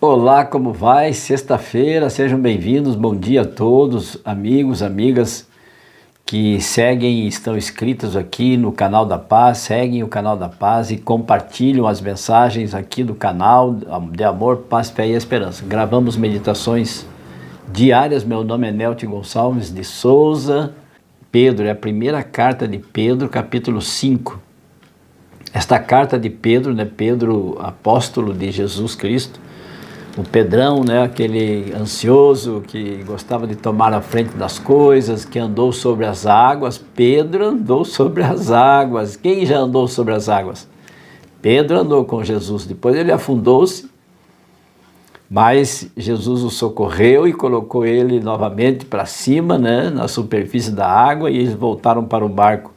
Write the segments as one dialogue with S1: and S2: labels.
S1: Olá, como vai? Sexta-feira, sejam bem-vindos, bom dia a todos, amigos, amigas que seguem e estão inscritos aqui no canal da Paz, seguem o canal da Paz e compartilham as mensagens aqui do canal de amor, paz, fé e esperança. Gravamos meditações diárias, meu nome é Nelton Gonçalves de Souza. Pedro, é a primeira carta de Pedro, capítulo 5. Esta carta de Pedro, Pedro, apóstolo de Jesus Cristo, o Pedrão, aquele ansioso que gostava de tomar a frente das coisas, que andou sobre as águas. Pedro andou sobre as águas. Quem já andou sobre as águas? Pedro andou com Jesus. Depois ele afundou-se, mas Jesus o socorreu e colocou ele novamente para cima, na superfície da água, e eles voltaram para o barco.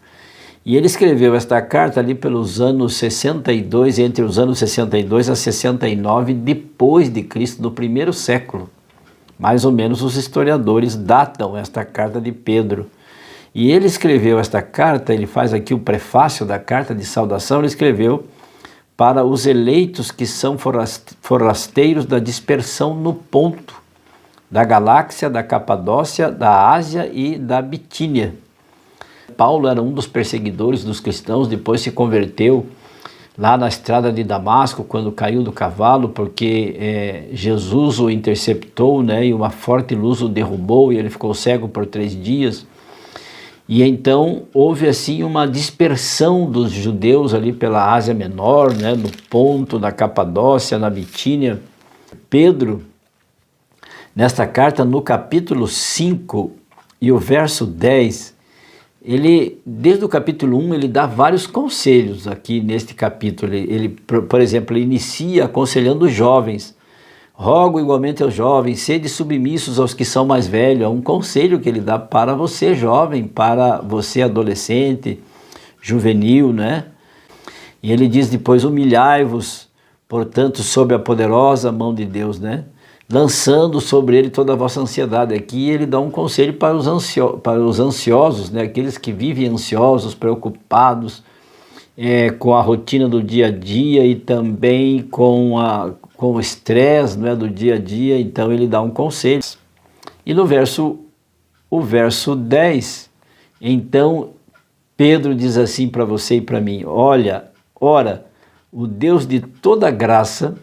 S1: E ele escreveu esta carta ali pelos anos 62, entre os anos 62 a 69 depois de Cristo, no primeiro século. Mais ou menos os historiadores datam esta carta de Pedro. E ele escreveu esta carta, ele faz aqui o prefácio da carta de saudação, ele escreveu para os eleitos que são forasteiros da dispersão no Ponto, da Galáxia, da Capadócia, da Ásia e da Bitínia. Paulo era um dos perseguidores dos cristãos, depois se converteu lá na estrada de Damasco, quando caiu do cavalo, porque Jesus o interceptou, e uma forte luz o derrubou e ele ficou cego por 3 dias. E então houve assim uma dispersão dos judeus ali pela Ásia Menor, no Ponto, na Capadócia, na Bitínia. Pedro, nesta carta, no capítulo 5 e o verso 10, ele, desde o capítulo 1, ele dá vários conselhos aqui neste capítulo. Ele, por exemplo, ele inicia aconselhando os jovens. Rogo igualmente aos jovens, sede submissos aos que são mais velhos. É um conselho que ele dá para você jovem, para você adolescente, juvenil, E ele diz depois, humilhai-vos, portanto, sob a poderosa mão de Deus, lançando sobre ele toda a vossa ansiedade. Aqui ele dá um conselho para os ansiosos, aqueles que vivem ansiosos, preocupados com a rotina do dia a dia e também com o estresse do dia a dia. Então ele dá um conselho. E no verso 10, então Pedro diz assim para você e para mim: olha, ora, o Deus de toda graça,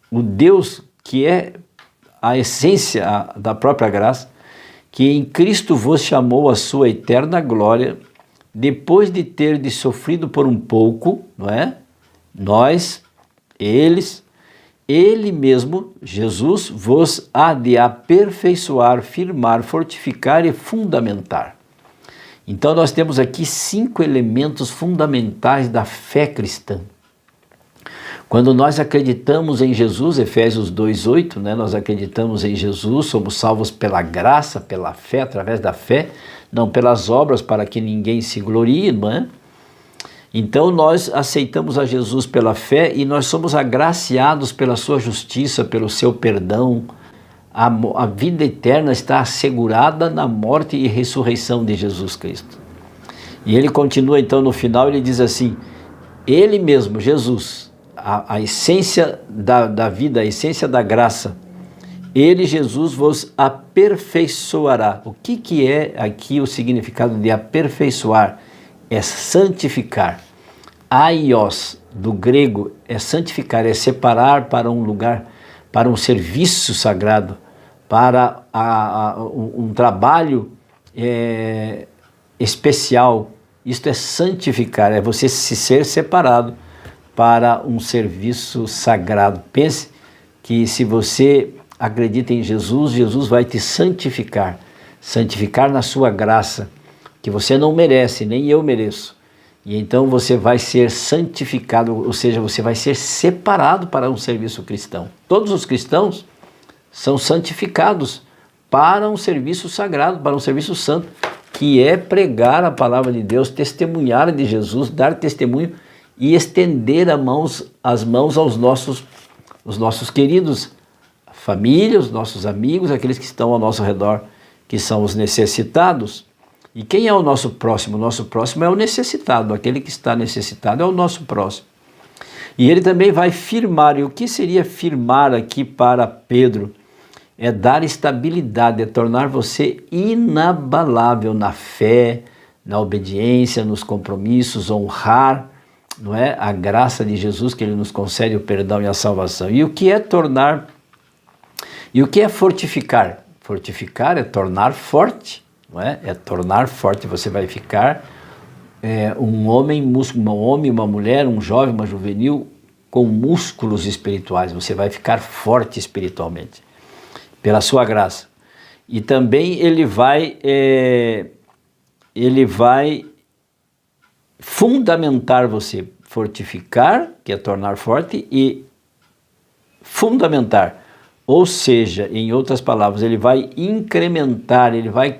S1: o Deus que é a essência da própria graça, que em Cristo vos chamou à sua eterna glória, depois de ter sofrido por um pouco, nós, ele mesmo, Jesus, vos há de aperfeiçoar, firmar, fortificar e fundamentar. Então nós temos aqui 5 elementos fundamentais da fé cristã. Quando nós acreditamos em Jesus, Efésios 2:8, nós acreditamos em Jesus, somos salvos pela graça, pela fé, através da fé, não pelas obras, para que ninguém se glorie, Então nós aceitamos a Jesus pela fé e nós somos agraciados pela sua justiça, pelo seu perdão. A vida eterna está assegurada na morte e ressurreição de Jesus Cristo. E ele continua então no final, ele diz assim, ele mesmo, Jesus, a essência da vida, a essência da graça, ele, Jesus, vos aperfeiçoará. O que é aqui o significado de aperfeiçoar? É santificar. Aios, do grego, é santificar, é separar para um lugar, para um serviço sagrado, para um trabalho especial. Isto é santificar, é você se ser separado para um serviço sagrado. Pense que se você acredita em Jesus, Jesus vai te santificar, santificar na sua graça, que você não merece, nem eu mereço. E então você vai ser santificado, ou seja, você vai ser separado para um serviço cristão. Todos os cristãos são santificados para um serviço sagrado, para um serviço santo, que é pregar a palavra de Deus, testemunhar de Jesus, dar testemunho e estender as mãos aos nossos queridos, família, os nossos amigos, aqueles que estão ao nosso redor, que são os necessitados. E quem é o nosso próximo? O nosso próximo é o necessitado, aquele que está necessitado é o nosso próximo. E ele também vai firmar. E o que seria firmar aqui para Pedro? É dar estabilidade, é tornar você inabalável na fé, na obediência, nos compromissos, honrar, não é, a graça de Jesus, que ele nos concede o perdão e a salvação. E o que é tornar, e o que é fortificar? Fortificar é tornar forte, não é? É tornar forte. Você vai ficar um homem, uma mulher, um jovem, uma juvenil com músculos espirituais. Você vai ficar forte espiritualmente pela sua graça. E também ele vai fundamentar você, fortificar, que é tornar forte, e fundamentar, ou seja, em outras palavras, ele vai incrementar, ele vai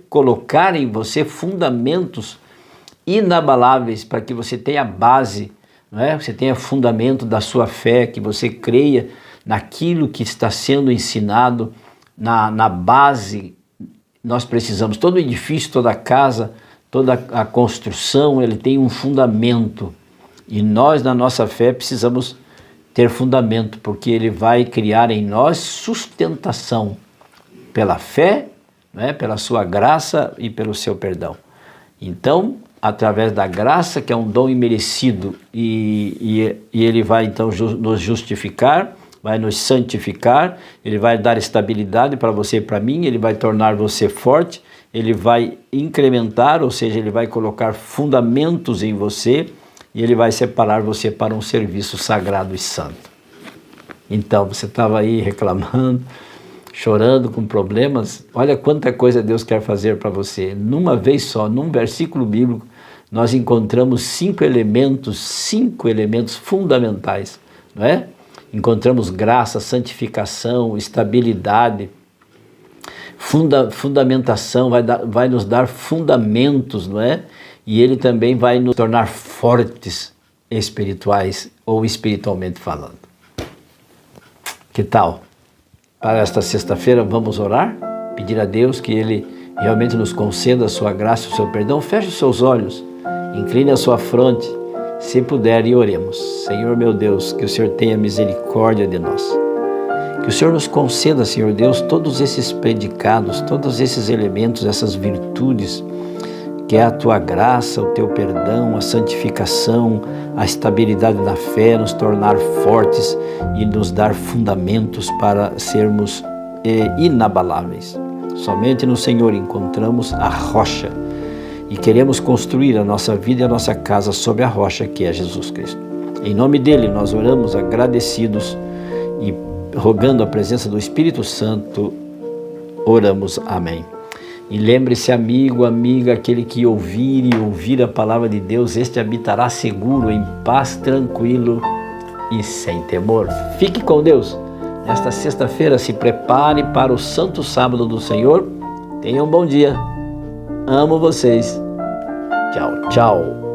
S1: colocar em você fundamentos inabaláveis para que você tenha base, não é? Você tenha fundamento da sua fé, que você creia naquilo que está sendo ensinado, na base. Nós precisamos, todo edifício, toda casa, toda a construção, ele tem um fundamento, e nós na nossa fé precisamos ter fundamento, porque ele vai criar em nós sustentação pela fé, né, pela sua graça e pelo seu perdão. Então, através da graça, que é um dom imerecido, e ele vai então nos justificar, vai nos santificar, ele vai dar estabilidade para você e para mim, ele vai tornar você forte, ele vai incrementar, ou seja, ele vai colocar fundamentos em você, e ele vai separar você para um serviço sagrado e santo. Então, você estava aí reclamando, chorando com problemas, olha quanta coisa Deus quer fazer para você. Numa vez só, num versículo bíblico, nós encontramos 5 elementos fundamentais, não é? Encontramos graça, santificação, estabilidade, fundamentação, vai nos dar fundamentos, não é? E ele também vai nos tornar fortes espirituais ou espiritualmente falando. Que tal? Para esta sexta-feira vamos orar, pedir a Deus que ele realmente nos conceda a sua graça e o seu perdão. Feche os seus olhos, incline a sua fronte, se puder, e oremos. Senhor meu Deus, que o Senhor tenha misericórdia de nós. Que o Senhor nos conceda, Senhor Deus, todos esses predicados, todos esses elementos, essas virtudes, que é a tua graça, o teu perdão, a santificação, a estabilidade na fé, nos tornar fortes e nos dar fundamentos para sermos inabaláveis. Somente no Senhor encontramos a rocha e queremos construir a nossa vida e a nossa casa sobre a rocha que é Jesus Cristo. Em nome dele nós oramos agradecidos e rogando a presença do Espírito Santo, oramos. Amém. E lembre-se, amigo, amiga, aquele que ouvir a palavra de Deus, este habitará seguro, em paz, tranquilo e sem temor. Fique com Deus. Nesta sexta-feira, se prepare para o Santo Sábado do Senhor. Tenha um bom dia. Amo vocês. Tchau, tchau.